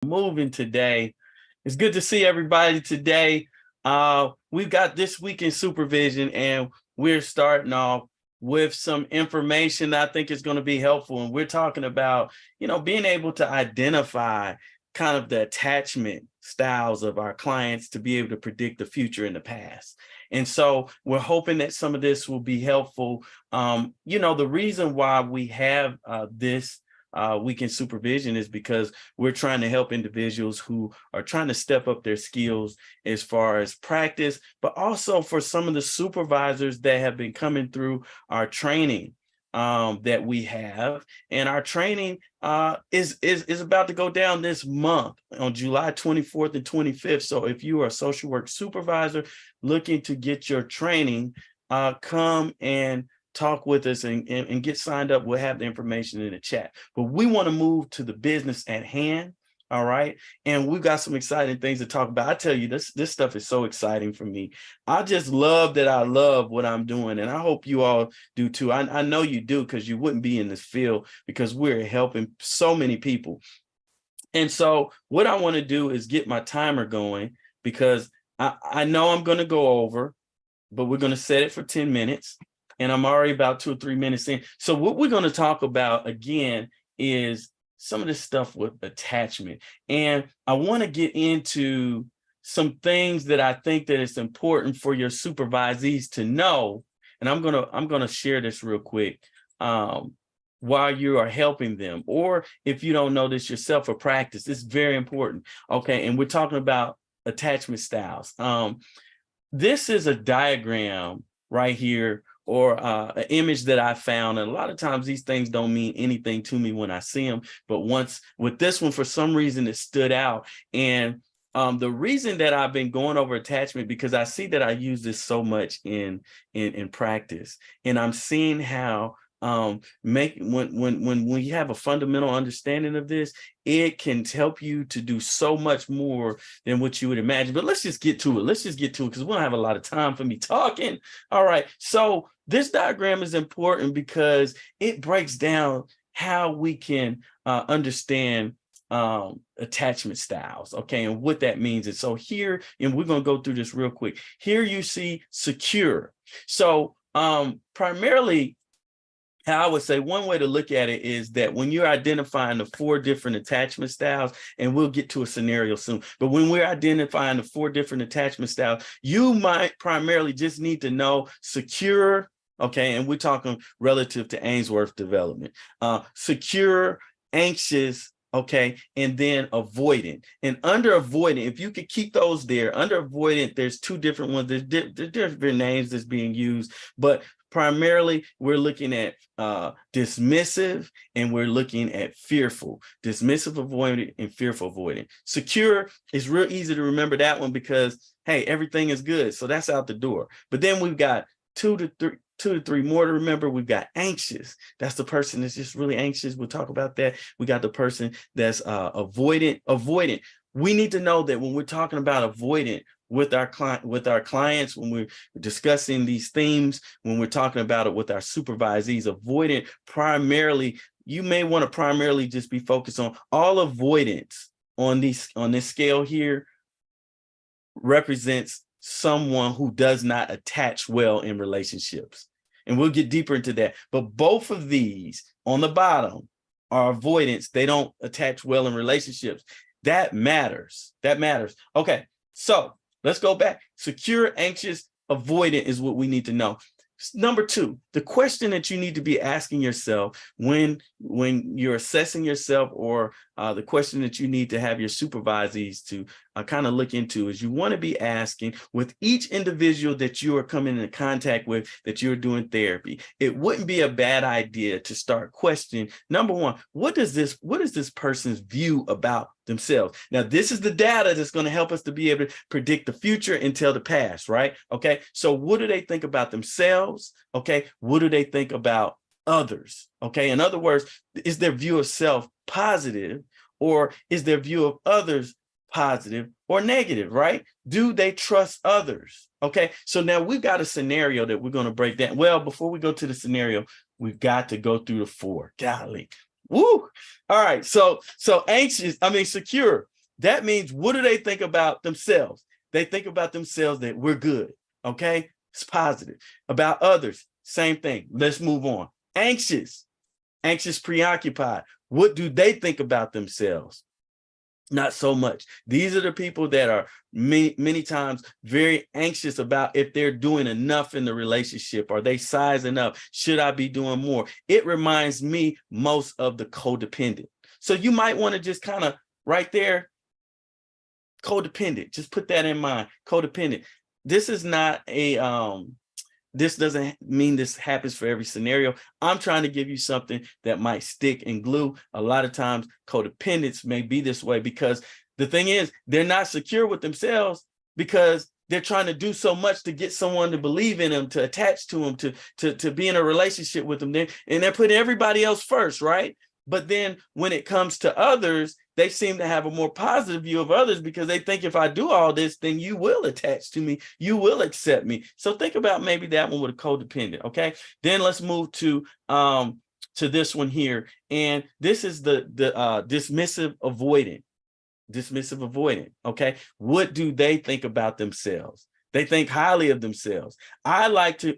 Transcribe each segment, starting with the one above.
moving today. It's good to see everybody today. We've got this week in supervision, and we're starting off with some information that I think is going to be helpful. And we're talking about, being able to identify kind of the attachment styles of our clients to be able to predict the future and the past. And so we're hoping that some of this will be helpful. The reason why we have this week in supervision is because we're trying to help individuals who are trying to step up their skills as far as practice, but also for some of the supervisors that have been coming through our training that we have. And our training is about to go down this month on July 24th and 25th. So if you are a social work supervisor looking to get your training, come and talk with us and get signed up. We'll have the information in the chat. But we want to move to the business at hand. All right. And we've got some exciting things to talk about. I tell you, this stuff is so exciting for me. I just love that I love what I'm doing. And I hope you all do too. I know you do, because you wouldn't be in this field, because we're helping so many people. And so what I want to do is get my timer going, because I know I'm going to go over, but we're going to set it for 10 minutes. And I'm already about 2 or 3 minutes in. So what we're going to talk about again is some of this stuff with attachment. And I want to get into some things that I think that it's important for your supervisees to know. And I'm going to share this real quick while you are helping them. Or if you don't know this yourself for practice, it's very important. Okay. And we're talking about attachment styles. This is a diagram right here, or an image that I found. And a lot of times these things don't mean anything to me when I see them. But once with this one, for some reason, it stood out. And the reason that I've been going over attachment, because I see that I use this so much in practice. And I'm seeing how when we have a fundamental understanding of this, it can help you to do so much more than what you would imagine. But let's just get to it. Because we don't have a lot of time for me talking. All right. So this diagram is important because it breaks down how we can understand attachment styles. Okay. And what that means. And so here, and we're going to go through this real quick. Here you see secure. So primarily, how I would say one way to look at it is that when you're identifying the 4 different attachment styles, and we'll get to a scenario soon, but when we're identifying the 4 different attachment styles, you might primarily just need to know secure. Okay. And we're talking relative to Ainsworth development, secure, anxious, okay, and then avoidant. And under avoidant, if you could keep those there, under avoidant, there's 2 different ones. There's different names that's being used, but primarily we're looking at dismissive, and we're looking at fearful. Dismissive avoidant and fearful avoidant. Secure is real easy to remember that one, because hey, everything is good, so that's out the door. But then we've got 2 to 3 more to remember. We've got anxious. That's the person that's just really anxious. We'll talk about that. We got the person that's avoidant. We need to know that when we're talking about avoidant with our clients, when we're discussing these themes, when we're talking about it with our supervisees, avoidant primarily, you may want to primarily just be focused on all avoidance on this scale here represents someone who does not attach well in relationships. And we'll get deeper into that. But both of these on the bottom are avoidance. They don't attach well in relationships. That matters. Okay, so let's go back. Secure, anxious, avoidant is what we need to know. Number 2, the question that you need to be asking yourself when you're assessing yourself, or the question that you need to have your supervisees to kind of look into, is you want to be asking with each individual that you are coming into contact with, that you're doing therapy. It wouldn't be a bad idea to start questioning, number 1, what is this person's view about themselves? Now, this is the data that's going to help us to be able to predict the future and tell the past, right? Okay. So what do they think about themselves? Okay. What do they think about others? Okay. In other words, is their view of self positive, or is their view of others positive or negative, right? Do they trust others? Okay. So now we've got a scenario that we're going to break down. Well, before we go to the scenario, we've got to go through the 4. Golly. Woo. All right. So anxious, secure. That means, what do they think about themselves? They think about themselves that we're good. Okay. It's positive. About others, same thing. Let's move on. Anxious, preoccupied. What do they think about themselves? Not so much. These are the people that are many times very anxious about if they're doing enough in the relationship. Are they sizing up? Should I be doing more? It reminds me most of the codependent. So you might want to just kind of right there, codependent. Just put that in mind. Codependent. This is not a this doesn't mean this happens for every scenario. I'm trying to give you something that might stick and glue. A lot of times codependents may be this way because the thing is, they're not secure with themselves because they're trying to do so much to get someone to believe in them, to attach to them, to be in a relationship with them. And they're putting everybody else first, right? But then when it comes to others, they seem to have a more positive view of others because they think if I do all this, then you will attach to me, you will accept me. So think about maybe that one with a codependent. Okay. Then let's move to this one here. And this is the dismissive avoidant. Dismissive avoidant. Okay. What do they think about themselves? They think highly of themselves. I like to,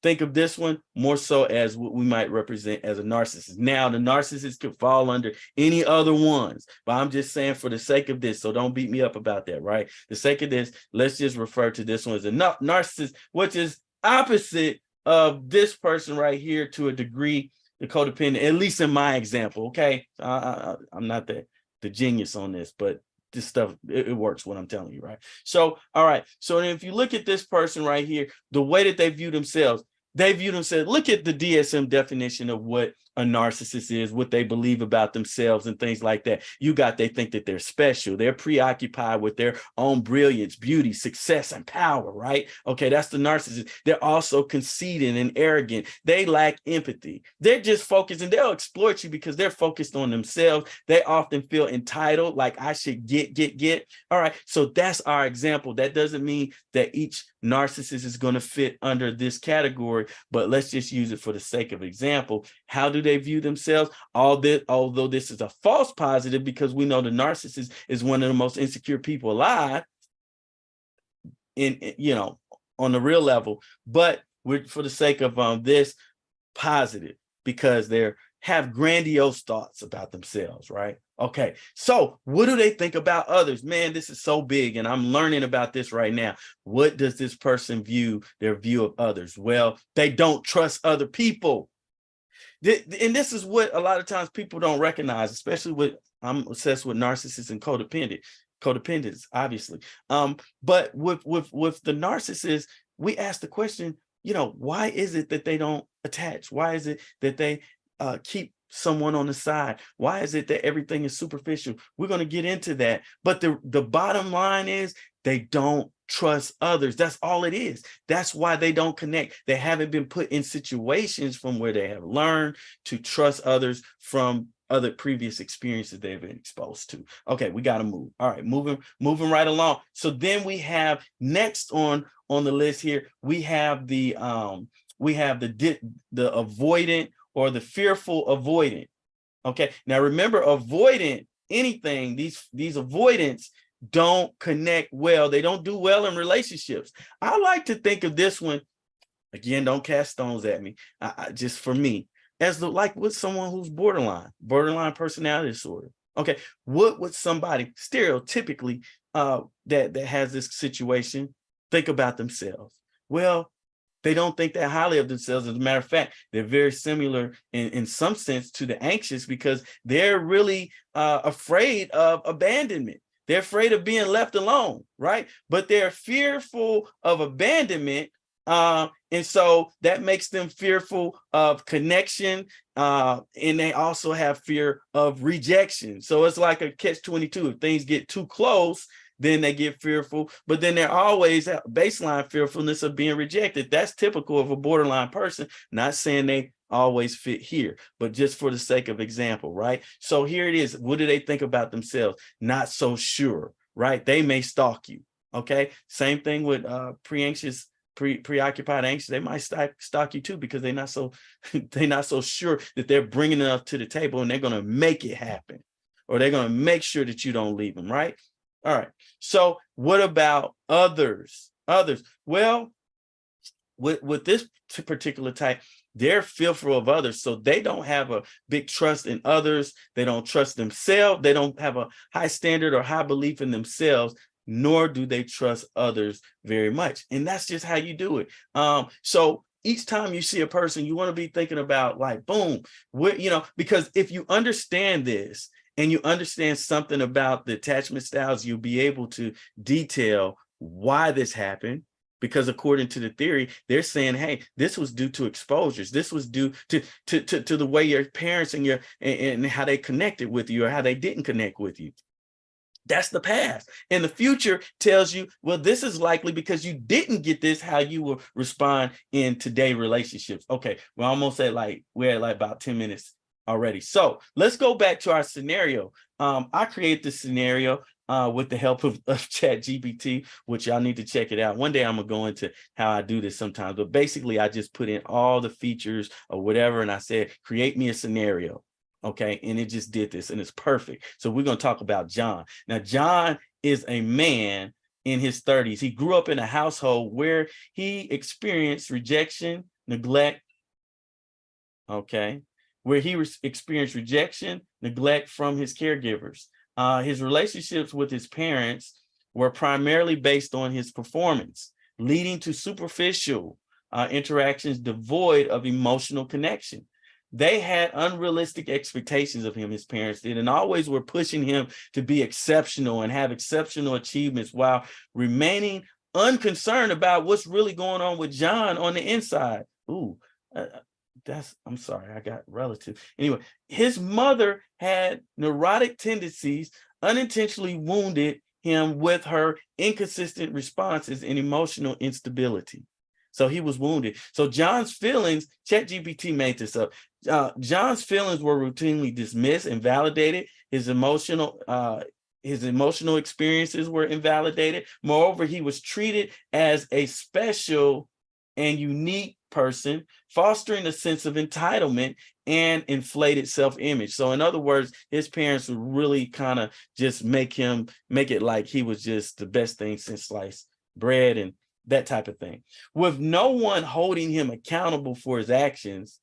think of this one more so as what we might represent as a narcissist. Now, the narcissist could fall under any other ones, but I'm just saying for the sake of this, so don't beat me up about that, right? The sake of this, let's just refer to this one as a narcissist, which is opposite of this person right here to a degree, the codependent, at least in my example, okay? I'm not the genius on this, but this stuff, it works what I'm telling you, right? So, all right. So if you look at this person right here, the way that they view themselves, look at the DSM definition of what a narcissist is, what they believe about themselves and things like that. They think that they're special. They're preoccupied with their own brilliance, beauty, success, and power, right? Okay, that's the narcissist. They're also conceited and arrogant. They lack empathy. They're just focused, and they'll exploit you because they're focused on themselves. They often feel entitled, like I should get. All right, so that's our example. That doesn't mean that each narcissist is going to fit under this category, but let's just use it for the sake of example. How do they view themselves? Although this is a false positive, because we know the narcissist is one of the most insecure people alive on the real level, but for the sake of this, positive, because they have grandiose thoughts about themselves, right? Okay, so what do they think about others? Man, this is so big, and I'm learning about this right now. What does this person their view of others? Well, they don't trust other people. And this is what a lot of times people don't recognize, especially I'm obsessed with narcissists and codependents, obviously. But with the narcissists, we ask the question, why is it that they don't attach? Why is it that they keep someone on the side? Why is it that everything is superficial? We're going to get into that. But the bottom line is they don't trust others. That's all it is. That's why they don't connect. They haven't been put in situations from where they have learned to trust others from other previous experiences they've been exposed to. Okay, we got to move. All right, moving right along. So then we have next on the list here, we have the avoidant or the fearful avoidant. Okay, now remember, avoidant anything, these avoidants don't connect well. They don't do well in relationships. I like to think of this one, again, don't cast stones at me, just for me, as like with someone who's borderline personality disorder. Okay, what would somebody stereotypically that has this situation think about themselves? Well, they don't think that highly of themselves. As a matter of fact, they're very similar in some sense to the anxious, because they're really afraid of abandonment. They're afraid of being left alone, right? But they're fearful of abandonment. And so that makes them fearful of connection. And they also have fear of rejection. So it's like a catch-22. If things get too close, then they get fearful, but then they're always at baseline fearfulness of being rejected. That's typical of a borderline person. Not saying they always fit here, but just for the sake of example, right? So here it is. What do they think about themselves? Not so sure, right? They may stalk you. Okay. Same thing with pre-anxious preoccupied, anxious, they might stalk you too, because they're not so they're not so sure that they're bringing enough to the table, and they're going to make it happen, or they're going to make sure that you don't leave them, right? All right. So what about others? Well, with this particular type, they're fearful of others, so they don't have a big trust in others. They don't trust themselves. They don't have a high standard or high belief in themselves, nor do they trust others very much. And that's just how you do it. So each time you see a person, you want to be thinking about, like, boom, because if you understand this and you understand something about the attachment styles, you'll be able to detail why this happened. Because according to the theory, they're saying, hey, this was due to exposures. This was due to the way your parents and how they connected with you, or how they didn't connect with you. That's the past. And the future tells you, well, this is likely because you didn't get this, how you will respond in today's relationships. Okay, we're almost at we're at about 10 minutes already. So let's go back to our scenario. I created this scenario with the help of ChatGPT, which y'all need to check it out. One day I'm gonna go into how I do this sometimes, but basically I just put in all the features or whatever, and I said, create me a scenario. Okay, and it just did this, and it's perfect. So we're gonna talk about John. Now, John is a man in his 30s. He grew up in a household where he experienced rejection, neglect, where he experienced rejection, neglect from his caregivers. His relationships with his parents were primarily based on his performance, leading to superficial interactions devoid of emotional connection. They had unrealistic expectations of him, his parents did, and always were pushing him to be exceptional and have exceptional achievements, while remaining unconcerned about what's really going on with John on the inside. I'm sorry, I got relative. Anyway, his mother had neurotic tendencies, unintentionally wounded him with her inconsistent responses and emotional instability. So he was wounded. So John's feelings, ChatGPT made this up. John's feelings were routinely dismissed and validated. His emotional experiences were invalidated. Moreover, he was treated as a special and unique person, fostering a sense of entitlement and inflated self-image. So in other words, his parents would really kind of just make it like he was just the best thing since sliced bread and that type of thing. With no one holding him accountable for his actions,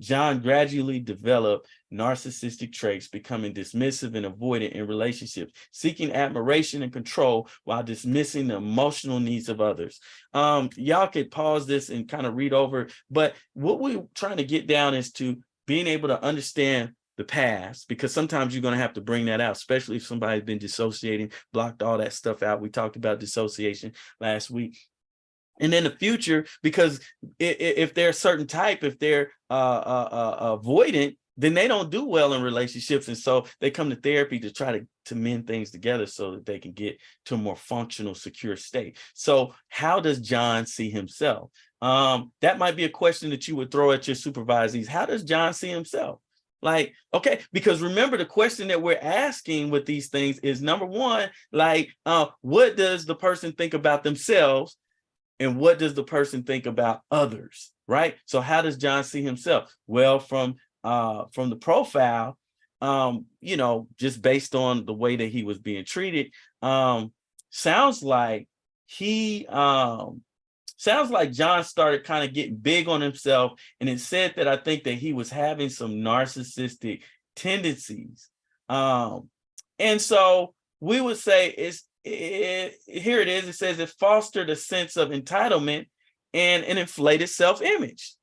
John gradually developed narcissistic traits, becoming dismissive and avoidant in relationships, seeking admiration and control while dismissing the emotional needs of others. Y'all could pause this and kind of read over, but what we're trying to get down is to being able to understand the past, because sometimes you're going to have to bring that out, especially if somebody's been dissociating, blocked all that stuff out. We talked about dissociation last week. And then the future, because if they're a certain type, if they're avoidant, then they don't do well in relationships. And so they come to therapy to try to mend things together so that they can get to a more functional, secure state. So how does John see himself? That might be a question that you would throw at your supervisees. How does John see himself? Like, okay, because remember, the question that we're asking with these things is, number one, what does the person think about themselves? And what does the person think about others, right? So how does John see himself? Well, from the profile, just based on the way that he was being treated, sounds like John started kind of getting big on himself, and it said that I think that he was having some narcissistic tendencies. And so we would say here it is. It says it fostered a sense of entitlement and an inflated self-image.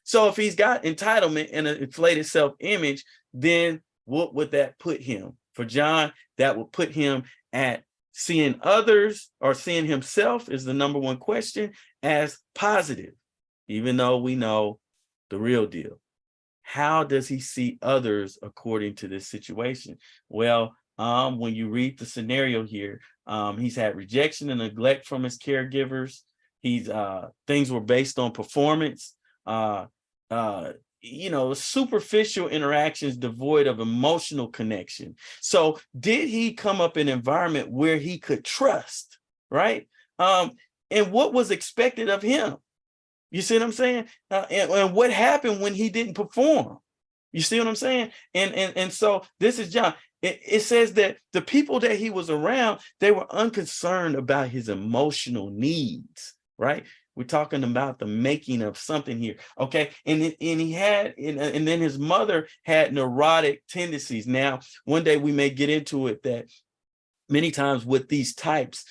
So if he's got entitlement and an inflated self-image, then what would that put him? For John, that would put him at seeing others, or seeing himself, is the number one question, as positive, even though we know the real deal. How does he see others according to this situation? Well, when you read the scenario here, he's had rejection and neglect from his caregivers. Things were based on performance, superficial interactions devoid of emotional connection. So did he come up in an environment where he could trust, right? and what was expected of him. You see what I'm saying? And what happened when he didn't perform? You see what I'm saying? And so this is John. It says that the people that he was around, they were unconcerned about his emotional needs, right? We're talking about the making of something here, okay? And he had, and then his mother had neurotic tendencies. Now, one day we may get into it that many times with these types,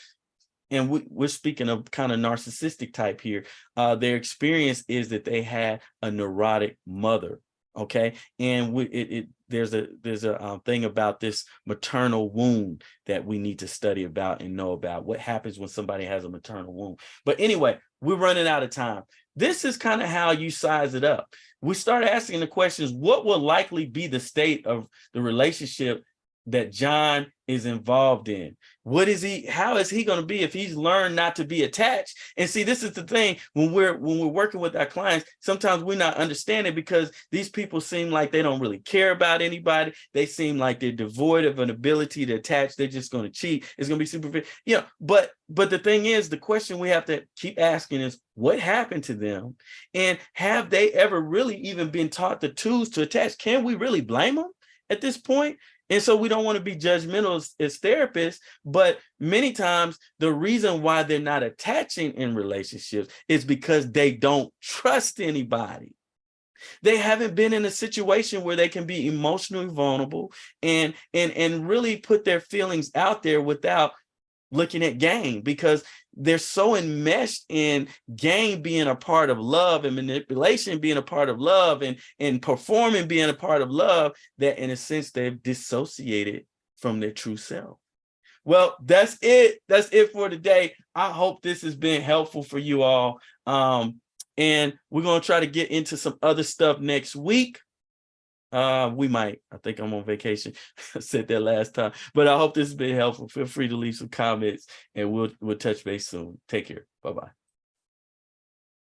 and we're speaking of kind of narcissistic type here, their experience is that they had a neurotic mother, okay? And there's a thing about this maternal wound that we need to study about and know about. What happens when somebody has a maternal wound? But anyway, we're running out of time. This is kind of how you size it up. We start asking the questions, what will likely be the state of the relationship that John is involved in? What is he, how is he going to be if he's learned not to be attached? And see, this is the thing, when we're working with our clients, sometimes we're not understanding because these people seem like they don't really care about anybody. They seem like they're devoid of an ability to attach. They're just going to cheat. It's going to be super, you know, but the thing is, the question we have to keep asking is, what happened to them? And have they ever really even been taught the tools to attach? Can we really blame them at this point? And so we don't want to be judgmental as therapists, but many times the reason why they're not attaching in relationships is because they don't trust anybody. They haven't been in a situation where they can be emotionally vulnerable and really put their feelings out there without looking at gain, because they're so enmeshed in gain being a part of love and manipulation being a part of love and performing being a part of love, that in a sense they've dissociated from their true self. Well, that's it. That's it for today. I hope this has been helpful for you all. And we're going to try to get into some other stuff next week. We might. I think I'm on vacation. I said that last time, but I hope this has been helpful. Feel free to leave some comments and we'll touch base soon. Take care. Bye-bye.